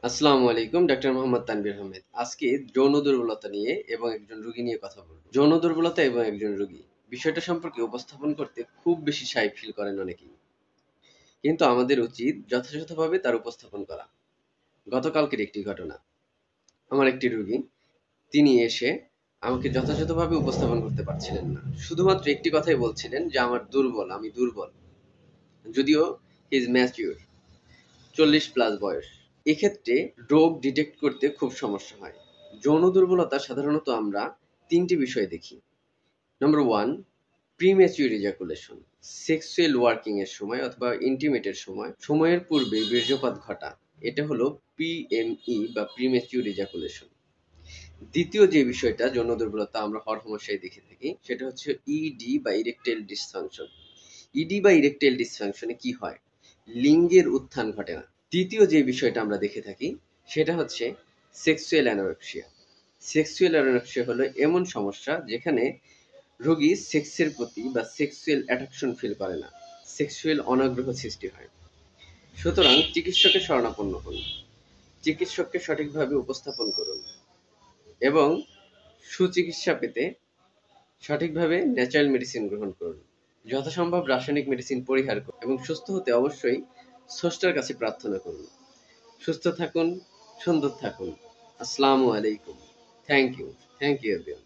আসসালামু আলাইকুম, ডক্টর মোহাম্মদ তানভীর আহমেদ। আজকে যৌন দুর্বলতা নিয়ে এবং একজন রোগী নিয়ে কথা বলব। যৌন দুর্বলতা এবং একজন রোগী বিষয়টা সম্পর্কে উপস্থাপন করতে খুব বেশি শাই ফিল করেন অনেকেই, কিন্তু আমাদের উচিত যথাযথভাবে তার উপস্থাপন করা। গতকালকের একটি ঘটনা, আমার একটি রোগী, তিনি এসে আমাকে যথাযথভাবে উপস্থাপন করতে পারছিলেন না। শুধুমাত্র একটি কথাই বলছিলেন যে আমি দুর্বল, যদিও হি ইজ ম্যাচিউর, 40+ বয়স। এক্ষেত্রে রোগ ডিটেক্ট করতে খুব সমস্যা হয়। যৌন দুর্বলতা সাধারণত আমরা ৩টি বিষয় দেখি। Number 1, premature ejaculation. Sexual working এর সময় অথবা ইন্টিমেটের সময়ের পূর্বে বীর্যপাত ঘটা। এটা হলো পিএমই বা প্রিম্যাচিউর ইজাকুলেশন। দ্বিতীয় যে বিষয়টা যৌন দুর্বলতা আমরা হরহামেশাই দেখে থাকি, সেটা হচ্ছে ইডি বা ইরেকটাইল ডিসফাংশন। ইডি বা ইরেকটাইল ডিসফাংশনে কি হয়? লিঙ্গের উত্থান ঘটে না। তৃতীয় যে বিষয়টা আমরা দেখে থাকি, সেটা হচ্ছে সেক্সুয়াল অ্যানোরেক্সিয়া। সেক্সুয়াল অ্যানোরেক্সিয়া হলো এমন সমস্যা যেখানে রোগী সেক্সের প্রতি বা সেক্সুয়াল অ্যাট্রাকশন ফিল করে না, সেক্সুয়াল অনাগ্রহ সৃষ্টি হয়। সুতরাং চিকিৎসকের শরণাপন্ন হন, চিকিৎসককে সঠিকভাবে উপস্থাপন করুন এবং সুচিকিৎসা পেতে সঠিকভাবে ন্যাচারাল মেডিসিন গ্রহণ করুন। যথাসম্ভব রাসায়নিক মেডিসিন পরিহার করুন এবং সুস্থ হতে অবশ্যই স্রষ্টার কাছে প্রার্থনা করুন। সুস্থ থাকুন, সুন্দর থাকুন। আসসালামু আলাইকুম। Thank you everyone.